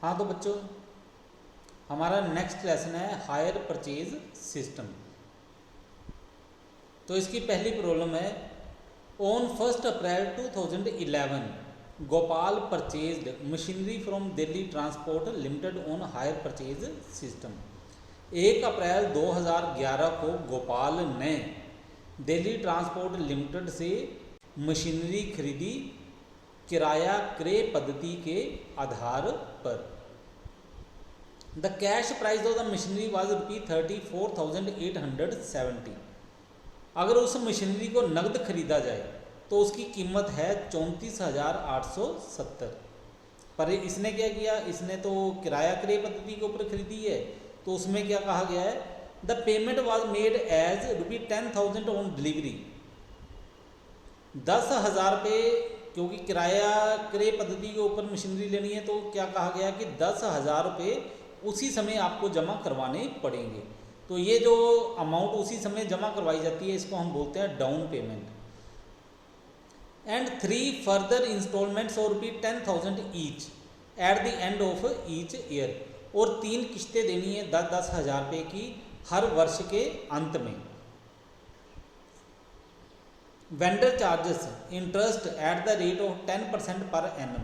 हाँ तो बच्चों, हमारा नेक्स्ट लेसन है हायर परचेज सिस्टम। तो इसकी पहली प्रॉब्लम है, on 1 April 2011 Gopal purchased machinery from Delhi transport limited on hire purchase system. 1 अप्रैल 2011 को गोपाल ने दिल्ली ट्रांसपोर्ट लिमिटेड से मशीनरी खरीदी किराया क्रय पद्धति के आधार पर। The cash price of the machinery was ₹34,870। अगर उस मशीनरी को नकद खरीदा जाए तो उसकी कीमत है 34,870। पर इसने क्या किया, इसने तो किराया क्रय पद्धति के ऊपर खरीदी है, तो उसमें क्या कहा गया है, the payment was made as ₹10,000 on delivery. 10,000 रुपये, क्योंकि किराया क्रय पद्धति के ऊपर मशीनरी लेनी है तो क्या कहा गया कि 10,000 रुपये उसी समय आपको जमा करवाने पड़ेंगे। तो ये जो अमाउंट उसी समय जमा करवाई जाती है इसको हम बोलते हैं down payment. And 3 further instalments और ₹10,000 each at the end of each year. और 3 किस्तें देनी है 10,000 रुपये की हर वर्ष के अंत में। Vendor charges interest at the rate of 10% per annum.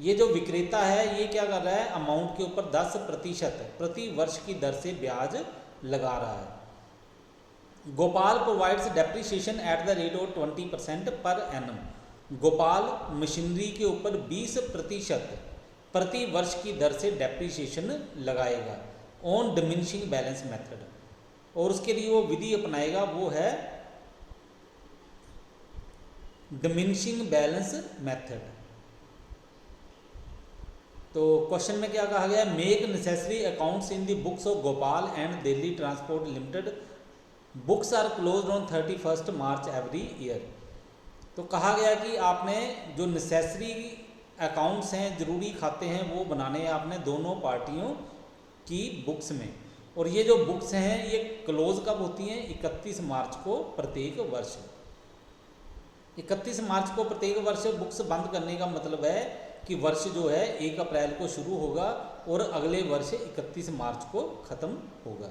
ये जो विक्रेता है ये क्या कर रहा है, अमाउंट के ऊपर 10% प्रति वर्ष की दर से ब्याज लगा रहा है। Gopal provides depreciation at the rate of 20% per annum. Gopal machinery के ऊपर 20% प्रति वर्ष की दर से डेप्रिसिएशन लगाएगा ऑन डिमिनिशिंग बैलेंस मेथड। और उसके लिए वो विधि अपनाएगा, वो है डिमिनिशिंग बैलेंस मेथड। तो क्वेश्चन में क्या कहा गया, make necessary accounts in the books of Gopal and Delhi transport limited. Books are closed on 31 March every year. तो कहा गया कि आपने जो नेसेसरी अकाउंट्स हैं, जरूरी खाते हैं, वो बनाने हैं आपने दोनों पार्टियों की बुक्स में। और ये जो बुक्स हैं ये क्लोज कब होती हैं, 31 मार्च को प्रत्येक वर्ष। 31 मार्च को प्रत्येक वर्ष बुक्स बंद करने का मतलब है कि वर्ष जो है 1 अप्रैल को शुरू होगा और अगले वर्ष 31 मार्च को ख़त्म होगा।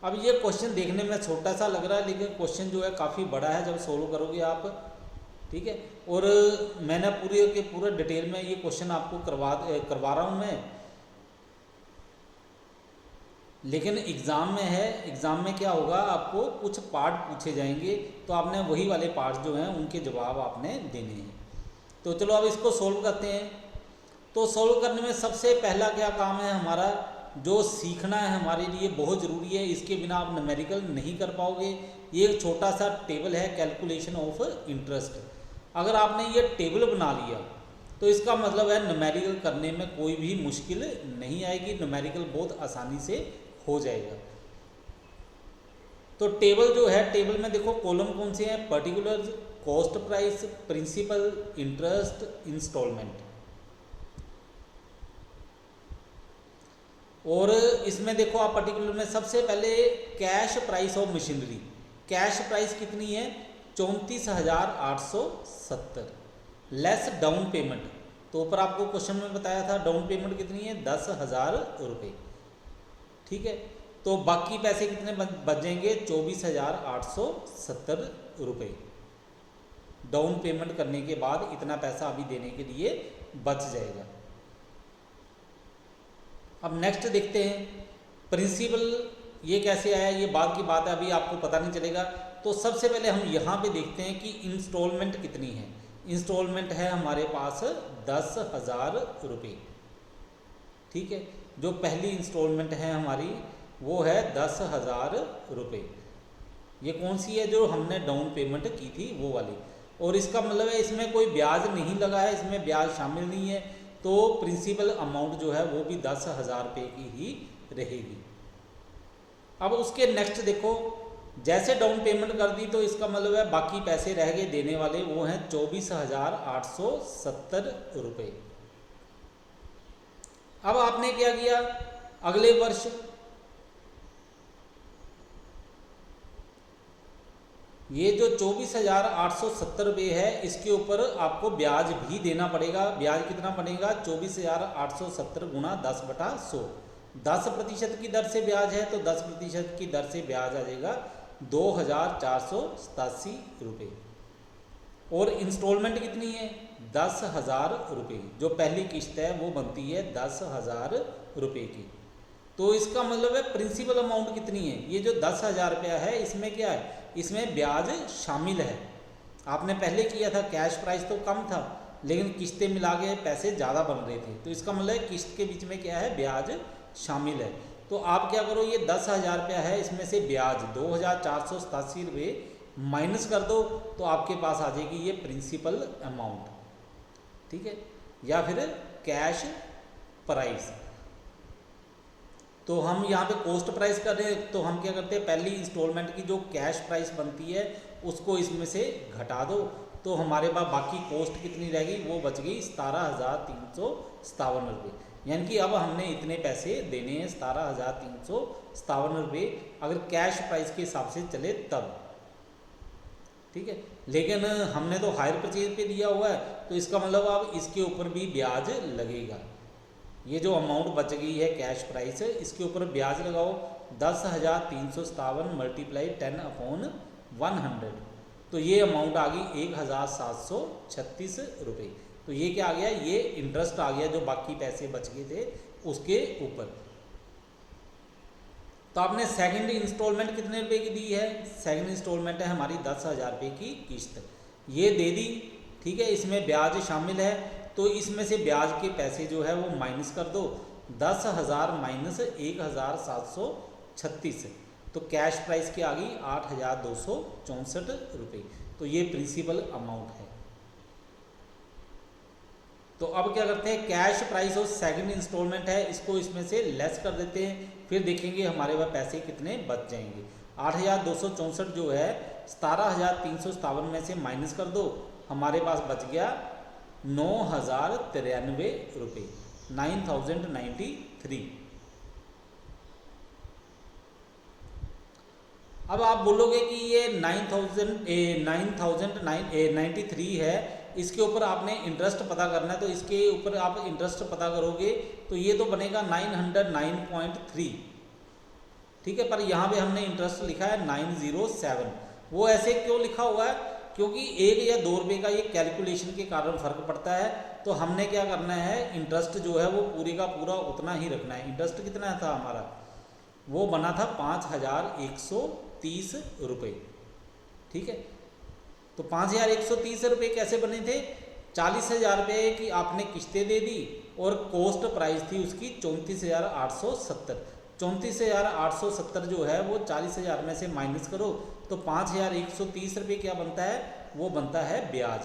अब ये क्वेश्चन देखने में छोटा सा लग रहा है, लेकिन क्वेश्चन जो है काफ़ी बड़ा है जब सोल्व करोगे आप, ठीक है। और मैंने पूरे के पूरे डिटेल में ये क्वेश्चन आपको करवा रहा हूँ मैं, लेकिन एग्ज़ाम में है, एग्ज़ाम में क्या होगा, आपको कुछ पार्ट पूछे जाएंगे तो आपने वही वाले पार्ट जो हैं उनके जवाब आपने देने हैं। तो चलो अब इसको सोल्व करते हैं। तो सोल्व करने में सबसे पहला क्या काम है हमारा, जो सीखना है हमारे लिए बहुत ज़रूरी है, इसके बिना आप न्यूमेरिकल नहीं कर पाओगे। ये एक छोटा सा टेबल है, कैलकुलेशन ऑफ इंटरेस्ट। अगर आपने ये टेबल बना लिया तो इसका मतलब है न्यूमेरिकल करने में कोई भी मुश्किल नहीं आएगी, न्यूमेरिकल बहुत आसानी से हो जाएगा। तो टेबल जो है, टेबल में देखो कॉलम कौन से हैं, particular, cost price, principal, interest, instalment. और इसमें देखो आप पर्टिकुलर में सबसे पहले cash price of machinery, cash price कितनी है 34,870 लेस डाउन पेमेंट। तो ऊपर आपको क्वेश्चन में बताया था डाउन पेमेंट कितनी है 10,000 रुपये, ठीक है। तो बाकी पैसे कितने बच जाएंगे 24,870 रुपये। डाउन पेमेंट करने के बाद इतना पैसा अभी देने के लिए बच जाएगा। अब नेक्स्ट देखते हैं प्रिंसिपल, ये कैसे आया, ये बाद की बात है, अभी आपको पता नहीं चलेगा। तो सबसे पहले हम यहाँ पे देखते हैं कि इंस्टॉलमेंट कितनी है। इंस्टॉलमेंट है हमारे पास 10,000 रुपये, ठीक है। जो पहली इंस्टॉलमेंट है हमारी वो है 10,000 रुपये। ये कौन सी है, जो हमने डाउन पेमेंट की थी वो वाली। और इसका मतलब है इसमें कोई ब्याज नहीं लगा है, इसमें ब्याज शामिल नहीं है, तो प्रिंसिपल अमाउंट जो है वो भी 10,000 रुपये की ही रहेगी। अब उसके नेक्स्ट देखो, जैसे डाउन पेमेंट कर दी तो इसका मतलब है बाकी पैसे रह गए देने वाले, वो हैं 24,870 रुपये। अब आपने क्या किया, अगले वर्ष ये जो 24,870 रुपये है, इसके ऊपर आपको ब्याज भी देना पड़ेगा। ब्याज कितना बनेगा? 24,870 गुणा 10/100। 10% की दर से ब्याज है तो 10% की दर से ब्याज आ जाएगा 2,487 रुपये। और इंस्टॉलमेंट कितनी है? 10,000 रुपये। जो पहली किस्त है वो बनती है 10,000 रुपये की। तो इसका मतलब है प्रिंसिपल अमाउंट कितनी है? ये जो 10,000 रुपया है, इसमें क्या है? इसमें ब्याज शामिल है। आपने पहले किया था, कैश प्राइस तो कम था लेकिन किस्तें मिला के पैसे ज़्यादा बन रहे थे, तो इसका मतलब है किस्त के बीच में क्या है? ब्याज शामिल है। तो आप क्या करो, ये 10,000 रुपया है, इसमें से ब्याज 2,487 रुपये माइनस कर दो तो आपके पास आ जाएगी ये प्रिंसिपल अमाउंट। ठीक है, या फिर कैश प्राइस। तो हम यहाँ पे कॉस्ट प्राइस कर रहे हैं, तो हम क्या करते हैं, पहली इंस्टॉलमेंट की जो कैश प्राइस बनती है उसको इसमें से घटा दो, तो हमारे पास बाकी कॉस्ट कितनी रहेगी? वो बच गई 17,357 रुपये। यानी कि अब हमने इतने पैसे देने हैं, 17,357 रुपये, अगर कैश प्राइस के हिसाब से चले तब। ठीक है, लेकिन हमने तो हायर परचेज पे दिया हुआ है, तो इसका मतलब अब इसके ऊपर भी ब्याज लगेगा। ये जो अमाउंट बच गई है कैश प्राइस, इसके ऊपर ब्याज लगाओ। 10,357 मल्टीप्लाई 10/100, तो ये अमाउंट आ गई 1,736 रुपये। तो ये क्या आ गया? ये इंटरेस्ट आ गया जो बाकी पैसे बच गए थे उसके ऊपर। तो आपने सेकंड इंस्टॉलमेंट कितने रुपए की दी है? सेकंड इंस्टॉलमेंट है हमारी 10,000 रुपये की किस्त, ये दे दी। ठीक है, इसमें ब्याज शामिल है, तो इसमें से ब्याज के पैसे जो है वो माइनस कर दो। 10,000 माइनस 1,736, तो कैश प्राइस की आ गई 8,264 रुपये। तो ये प्रिंसिपल अमाउंट है। तो अब क्या करते हैं, कैश प्राइस और सेकंड इंस्टॉलमेंट है इसको इसमें से लेस कर देते हैं, फिर देखेंगे हमारे पास पैसे कितने बच जाएंगे। 8,264 जो है 17,357 में से माइनस कर दो, हमारे पास बच गया 9,093 रुपये, 9,093। अब आप बोलोगे कि ये 9,093 है, इसके ऊपर आपने इंटरेस्ट पता करना है, तो इसके ऊपर आप इंटरेस्ट पता करोगे तो ये तो बनेगा 909.3। ठीक है, पर यहाँ पे हमने इंटरेस्ट लिखा है 907। वो ऐसे क्यों लिखा हुआ है? क्योंकि 1 या 2 रुपये का ये कैलकुलेशन के कारण फर्क पड़ता है। तो हमने क्या करना है, इंटरेस्ट जो है वो पूरे का पूरा उतना ही रखना है। इंटरेस्ट कितना था हमारा? वो बना था 5,130 रुपये। ठीक है, तो 5,130 रुपये कैसे बने थे? 40,000 रुपये की आपने किस्तें दे दी और कॉस्ट प्राइस थी उसकी 34,870। 34,870 जो है वो 40,000 में से माइनस करो तो 5,130 रुपये क्या बनता है? वो बनता है ब्याज।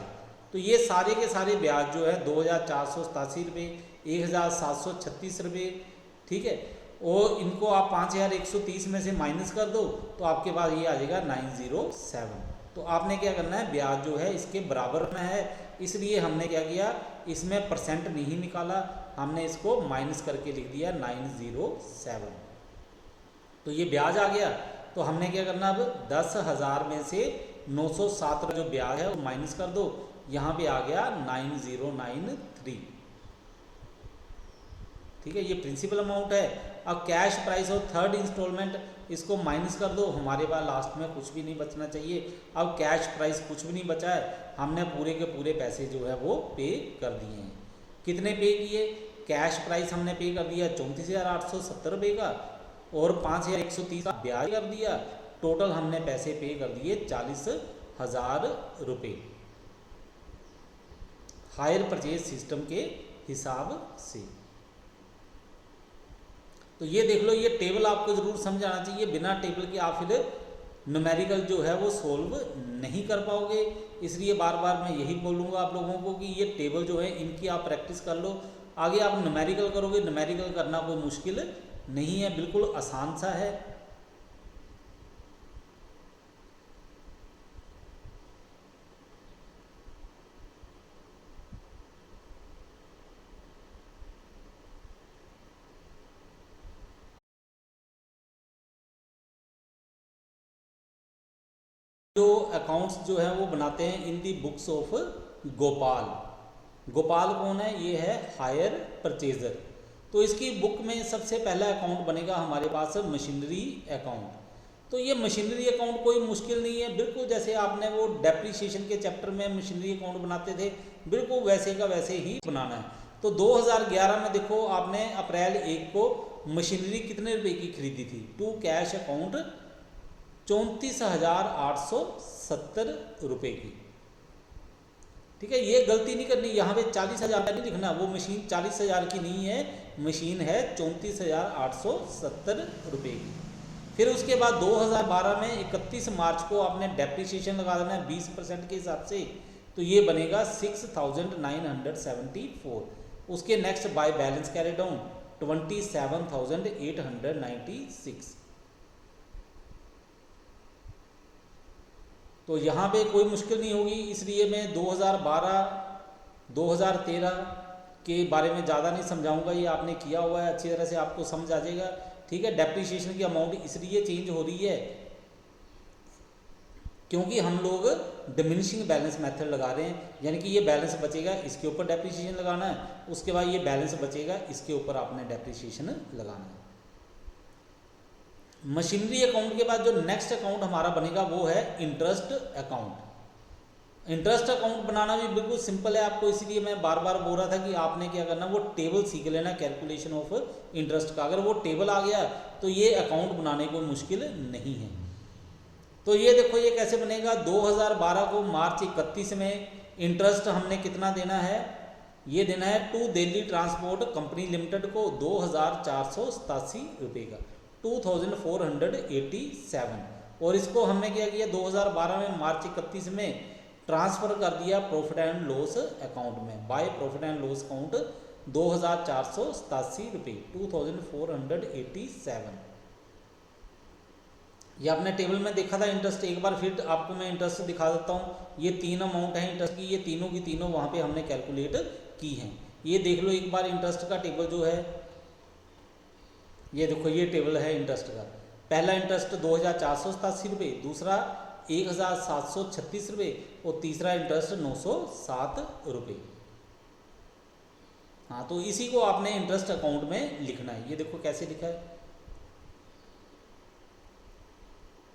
तो ये सारे के सारे ब्याज जो है 2,487 रुपये, 1,736 रुपये। ठीक है, और इनको आप 5,130 में से माइनस कर दो तो आपके पास ये आ जाएगा 907। तो आपने क्या करना है, ब्याज जो है इसके बराबर रखना है। इसलिए हमने क्या किया, इसमें परसेंट नहीं निकाला, हमने इसको माइनस करके लिख दिया 907। तो ये ब्याज आ गया। तो हमने क्या करना, अब 10,000 में से 907 जो ब्याज है वो माइनस कर दो, यहाँ पे आ गया 9,093। ठीक है, ये प्रिंसिपल अमाउंट है। अब कैश प्राइस और थर्ड इंस्टॉलमेंट, इसको माइनस कर दो, हमारे पास लास्ट में कुछ भी नहीं बचना चाहिए। अब कैश प्राइस कुछ भी नहीं बचा है, हमने पूरे के पूरे पैसे जो है वो पे कर दिए हैं। कितने पे किए? कैश प्राइस हमने पे कर दिया 34,870 रुपये का, और 5,130 का ब्याज कर दिया। टोटल हमने पैसे पे कर दिए 40,000 रुपये हायर परचेज सिस्टम के हिसाब से। तो ये देख लो, ये टेबल आपको ज़रूर समझ आना चाहिए। बिना टेबल के आप फिर न्यूमेरिकल जो है वो सोल्व नहीं कर पाओगे। इसलिए बार बार मैं यही बोलूँगा आप लोगों को कि ये टेबल जो है इनकी आप प्रैक्टिस कर लो। आगे आप न्यूमेरिकल करोगे, न्यूमेरिकल करना कोई मुश्किल नहीं है, बिल्कुल आसान सा है। जो अकाउंट्स जो है वो बनाते हैं इन the books of Gopal. Gopal कौन है? ये है हायर परचेजर। तो इसकी बुक में सबसे पहला अकाउंट बनेगा हमारे पास मशीनरी अकाउंट। तो ये मशीनरी अकाउंट कोई मुश्किल नहीं है, बिल्कुल जैसे आपने वो डेप्रीशिएशन के चैप्टर में मशीनरी अकाउंट बनाते थे, बिल्कुल वैसे का वैसे ही बनाना है। तो 2011 में देखो आपने अप्रैल 1 को मशीनरी कितने रुपए की खरीदी थी? टू कैश अकाउंट 34,870 रुपये की। ठीक है, ये गलती नहीं करनी, यहाँ पे 40,000 नहीं लिखना, वो मशीन 40,000 की नहीं है, मशीन है 34,870 रुपये की। फिर उसके बाद 2012 में 31 मार्च को आपने डेप्रीशिएशन लगा देना है 20% के हिसाब से, तो ये बनेगा 6,974। उसके next by balance carry down 27,896। तो यहाँ पे कोई मुश्किल नहीं होगी, इसलिए मैं 2012-2013 के बारे में ज़्यादा नहीं समझाऊंगा, ये आपने किया हुआ है, अच्छी तरह से आपको समझ आ जाएगा। ठीक है, डेप्रीशिएशन की अमाउंट इसलिए चेंज हो रही है क्योंकि हम लोग डिमिनिशिंग बैलेंस मेथड लगा रहे हैं, यानी कि ये बैलेंस बचेगा इसके ऊपर डेप्रीशिएशन लगाना है, उसके बाद ये बैलेंस बचेगा इसके ऊपर आपने डेप्रीशिएशन लगाना है। मशीनरी अकाउंट के बाद जो नेक्स्ट अकाउंट हमारा बनेगा वो है इंटरेस्ट अकाउंट। इंटरेस्ट अकाउंट बनाना भी बिल्कुल सिंपल है, आपको इसीलिए मैं बार बार बोल रहा था कि आपने क्या करना, वो टेबल सीख लेना कैलकुलेशन ऑफ इंटरेस्ट का। अगर वो टेबल आ गया तो ये अकाउंट बनाने को मुश्किल नहीं है। तो ये देखो ये कैसे बनेगा, 2012 को मार्च 31 में इंटरेस्ट हमने कितना देना है, ये देना है to Delhi transport company limited को 2,487 रुपये का, 2,487। और इसको हमने क्या किया 2012 में मार्च 31 में ट्रांसफ़र कर दिया प्रॉफिट एंड लॉस अकाउंट में, by profit and loss account 2,487 रुपये, 2,487। ये आपने टेबल में देखा था इंटरेस्ट, एक बार फिर आपको मैं इंटरेस्ट दिखा देता हूँ। ये 3 अमाउंट है इंटरेस्ट की, ये तीनों की तीनों वहाँ पे हमने कैलकुलेट की हैं। ये देख लो एक बार इंटरेस्ट का टेबल जो है, ये देखो ये टेबल है इंटरेस्ट का। पहला इंटरेस्ट 2,487 रुपये, दूसरा 1,736 रुपये और तीसरा इंटरेस्ट 907 रुपये। हाँ, तो इसी को आपने इंटरेस्ट अकाउंट में लिखना है। ये देखो कैसे लिखा है,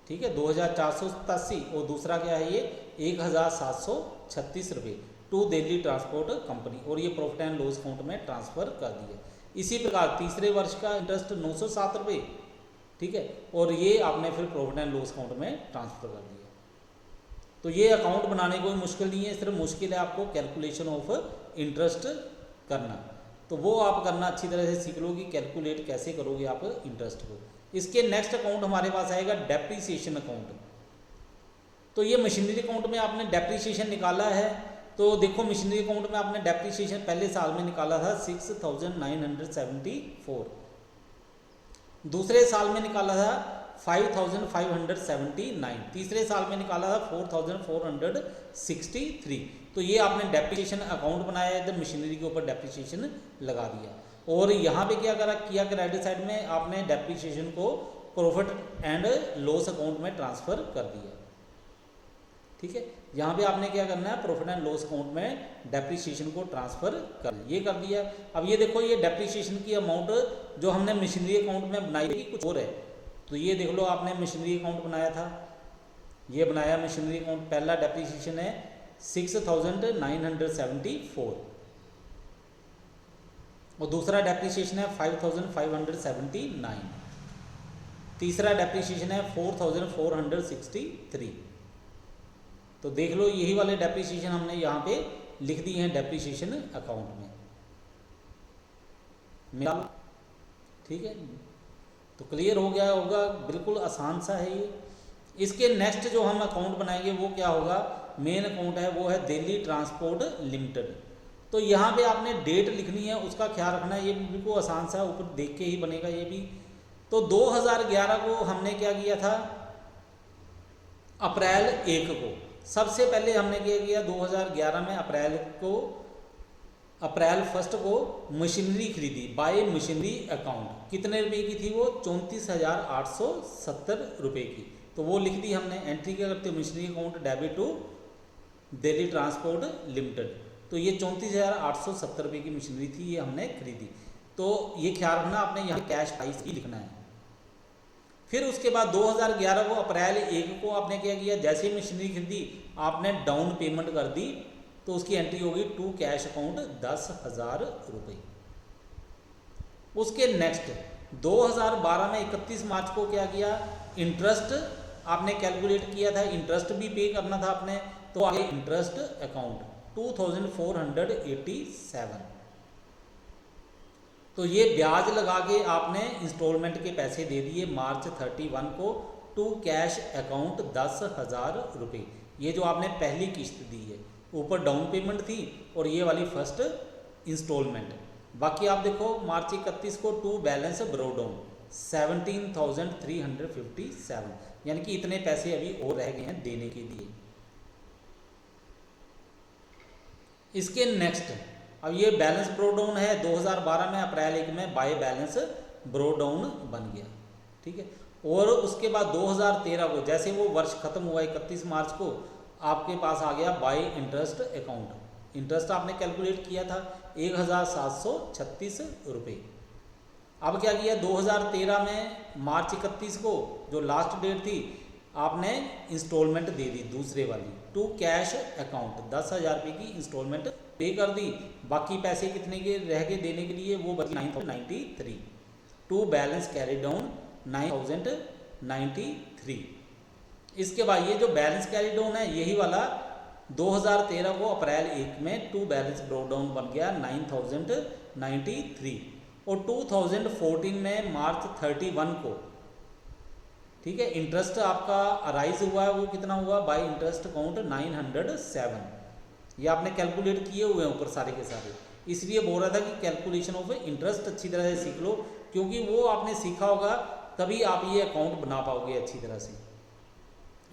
ठीक है, 2,487 और दूसरा क्या है ये 1,736 रुपये टू दिल्ली ट्रांसपोर्ट कंपनी, और ये प्रॉफिट एंड लॉस अकाउंट में ट्रांसफर कर दिया। इसी प्रकार तीसरे वर्ष का इंटरेस्ट 907 रुपये, ठीक है, और ये आपने फिर प्रॉफिट एंड लॉस अकाउंट में ट्रांसफर कर दिया। तो ये अकाउंट बनाने कोई मुश्किल नहीं है, सिर्फ मुश्किल है आपको कैलकुलेशन ऑफ इंटरेस्ट करना। तो वो आप करना अच्छी तरह से सीख लो कि कैलकुलेट कैसे करोगे आप इंटरेस्ट को। इसके नेक्स्ट अकाउंट हमारे पास आएगा डेप्रीसिएशन अकाउंट। तो ये मशीनरी अकाउंट में आपने डेप्रीसिएशन निकाला है, तो देखो मशीनरी अकाउंट में आपने डेप्रीसिएशन पहले साल में निकाला था 6,974, दूसरे साल में निकाला था 5,579, तीसरे साल में निकाला था 4,463। तो ये आपने डेप्रीसिएशन अकाउंट बनाया है, तो मशीनरी के ऊपर डेप्रीसिएशन लगा दिया। और यहाँ पे क्या किया क्रेडिट साइड में आपने डेप्रीसिएशन को प्रॉफिट एंड लॉस अकाउंट में ट्रांसफ़र कर दिया। ठीक है, यहाँ पे आपने क्या करना है, प्रॉफिट एंड लॉस अकाउंट में डेप्रीसिएशन को ट्रांसफ़र कर ये कर दिया। अब ये देखो ये डेप्रीसिएशन की अमाउंट जो हमने मशीनरी अकाउंट में बनाई थी कुछ और है। तो ये देख लो आपने मशीनरी अकाउंट बनाया था, ये बनाया मशीनरी अकाउंट, पहला डेप्रीसिएशन है 6,974 और दूसरा डेप्रीसिएशन है 5,579, तीसरा डेप्रीसिएशन है 4,463। तो देख लो यही वाले डेप्रीसिएशन हमने यहाँ पे लिख दिए हैं डेप्रीसिएशन अकाउंट में। ठीक है, तो क्लियर हो गया होगा, बिल्कुल आसान सा है ये। इसके नेक्स्ट जो हम अकाउंट बनाएंगे वो क्या होगा, मेन अकाउंट है वो है दिल्ली ट्रांसपोर्ट लिमिटेड। तो यहाँ पे आपने डेट लिखनी है, उसका ख्याल रखना है, ये बिल्कुल आसान सा ऊपर देख के ही बनेगा ये भी। तो 2011 को हमने क्या किया था, अप्रैल 1 को सबसे पहले हमने क्या किया 2011 में अप्रैल 1 को मशीनरी खरीदी बाय मशीनरी अकाउंट। कितने रुपए की थी वो, 34,870 रुपये की। तो तो वो लिख दी हमने। एंट्री क्या करते हो, machinery account debit to Delhi transport limited. तो ये 34,870 रुपये की मशीनरी थी, ये हमने खरीदी। तो ये ख्याल रखना आपने यहाँ कैश प्राइस ही लिखना है। फिर उसके बाद 2011 को अप्रैल 1 को आपने क्या किया, जैसे ही मशीनरी खरीदी आपने डाउन पेमेंट कर दी, तो उसकी एंट्री होगी टू कैश अकाउंट 10,000 रुपये। उसके नेक्स्ट 2012 में 31 मार्च को क्या किया, इंटरेस्ट आपने कैलकुलेट किया था, इंटरेस्ट भी पे करना था आपने, तो आगे इंटरेस्ट अकाउंट 2487। तो ये ब्याज लगा के आपने इंस्टॉलमेंट के पैसे दे दिए मार्च 31 को टू कैश अकाउंट 10,000 रुपये। ये जो आपने पहली किस्त दी है, ऊपर डाउन पेमेंट थी और ये वाली फर्स्ट इंस्टॉलमेंट। बाकी आप देखो मार्च 31 को टू बैलेंस ब्रो डाउन 17,357, यानी कि इतने पैसे अभी और रह गए हैं देने के लिए। इसके नेक्स्ट अब ये बैलेंस ब्रो डाउन है 2012 में अप्रैल 1 में बाय बैलेंस ब्रो डाउन बन गया, ठीक है। और उसके बाद 2013 को जैसे वो वर्ष खत्म हुआ 31 मार्च को, आपके पास आ गया बाय इंटरेस्ट अकाउंट। इंटरेस्ट आपने कैलकुलेट किया था 1,736 रुपये। अब क्या किया 2013 में मार्च 31 को जो लास्ट डेट थी, आपने इंस्टॉलमेंट दे दी दूसरे वाली टू कैश अकाउंट 10,000 रुपये की इंस्टॉलमेंट पे कर दी। बाकी पैसे कितने के रह गए देने के लिए, वो बची 9,093 टू बैलेंस कैरी डाउन 9,093। इसके बाद ये जो बैलेंस कैरी डाउन है यही वाला 2013 को अप्रैल 1 में टू बैलेंस ब्रो डाउन बन गया 9,093। और 2014 में मार्च 31 को, ठीक है, इंटरेस्ट आपका अराइज हुआ है, वो कितना हुआ बाय इंटरेस्ट अकाउंट 907। ये आपने कैलकुलेट किए हुए हैं ऊपर सारे के सारे, इसलिए बोल रहा था कि कैलकुलेशन ऑफ इंटरेस्ट अच्छी तरह से सीख लो, क्योंकि वो आपने सीखा होगा तभी आप ये अकाउंट बना पाओगे अच्छी तरह से।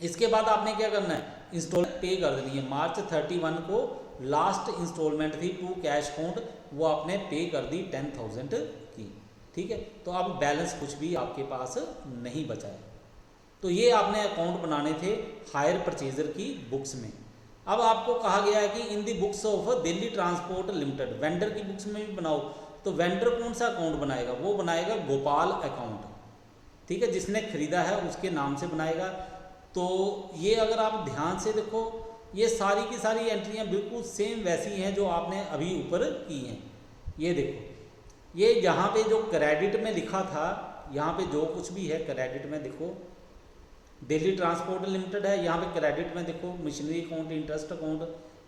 इसके बाद आपने क्या करना है, इंस्टॉलमेंट पे कर देनी है। मार्च 31 को लास्ट इंस्टॉलमेंट थी टू कैश अकाउंट, वो आपने पे कर दी 10,000 की, ठीक है। तो अब बैलेंस कुछ भी आपके पास नहीं बचा है। तो ये आपने अकाउंट बनाने थे हायर परचेजर की बुक्स में। अब आपको कहा गया है कि in the books of Delhi transport limited, vendor की बुक्स में भी बनाओ। तो वेंडर कौन सा अकाउंट बनाएगा, वो बनाएगा गोपाल अकाउंट, ठीक है, जिसने खरीदा है उसके नाम से बनाएगा। तो ये अगर आप ध्यान से देखो, ये सारी की सारी एंट्रियां बिल्कुल सेम वैसी हैं जो आपने अभी ऊपर की हैं। ये देखो, ये यहाँ पे जो क्रेडिट में लिखा था, यहाँ पे जो कुछ भी है क्रेडिट में देखो दिल्ली ट्रांसपोर्ट लिमिटेड है, यहाँ पे क्रेडिट में देखो machinery account, interest account,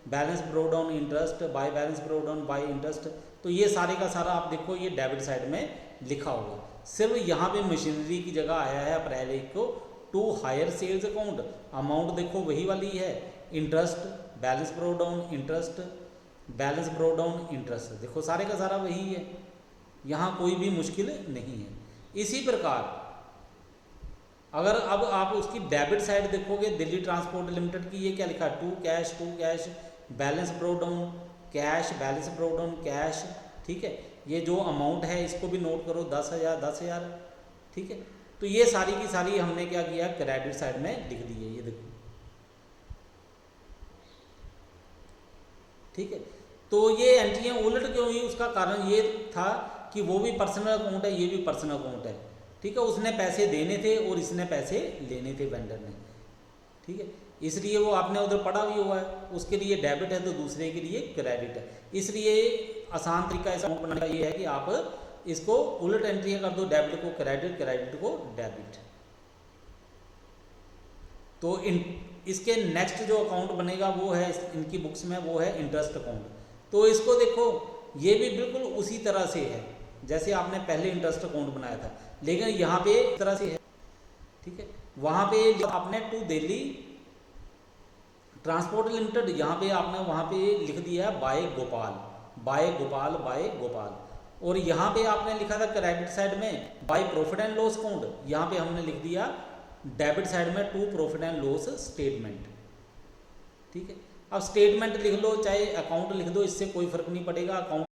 balance brought down interest, by balance brought down by interest. तो ये सारे का सारा आप देखो ये डेबिट साइड में लिखा होगा। सिर्फ यहाँ पे मशीनरी की जगह आया है अप्रैल 1 को to hire sales account, amount देखो वही वाली है, interest, balance brought down interest, balance brought down interest, देखो सारे का सारा वही है, यहाँ कोई भी मुश्किल नहीं है। इसी प्रकार अगर अब आप उसकी डेबिट साइड देखोगे दिल्ली ट्रांसपोर्ट लिमिटेड की, ये क्या लिखा है, to cash balance brought down cash, balance brought down cash, ठीक है। ये जो अमाउंट है इसको भी नोट करो 10,000, ठीक है। तो ये सारी की सारी हमने क्या किया क्रेडिट साइड में लिख दी है, ये देखो, ठीक है। तो ये एंट्रियां उलट क्यों हुई, उसका कारण ये था कि वो भी पर्सनल अकाउंट है, ये भी पर्सनल अकाउंट है, ठीक है। उसने पैसे देने थे और इसने पैसे लेने थे वेंडर ने, ठीक है, इसलिए वो आपने उधर पढ़ा भी हुआ है, उसके लिए डेबिट है तो दूसरे के लिए क्रेडिट है। इसलिए आसान तरीका इस अकाउंट बनाने का ये है कि आप इसको उलट एंट्री कर दो, डेबिट को क्रेडिट, क्रेडिट को डेबिट। तो इसके नेक्स्ट जो अकाउंट बनेगा वो है इनकी बुक्स में, वो है इंटरेस्ट अकाउंट। तो इसको देखो ये भी बिल्कुल उसी तरह से है जैसे आपने पहले इंटरेस्ट अकाउंट बनाया था, लेकिन यहाँ पे इस तरह से है, ठीक है। वहाँ पे आपने टू दिल्ली ट्रांसपोर्ट लिमिटेड, यहाँ पे आपने वहाँ पे लिख दिया by Gopal, by Gopal, by Gopal. और यहाँ पे आपने लिखा था क्रेडिट साइड में by profit and loss account, यहाँ पे हमने लिख दिया डेबिट साइड में to profit and loss statement, ठीक है। अब स्टेटमेंट लिख लो चाहे अकाउंट लिख दो, इससे कोई फर्क नहीं पड़ेगा, अकाउंट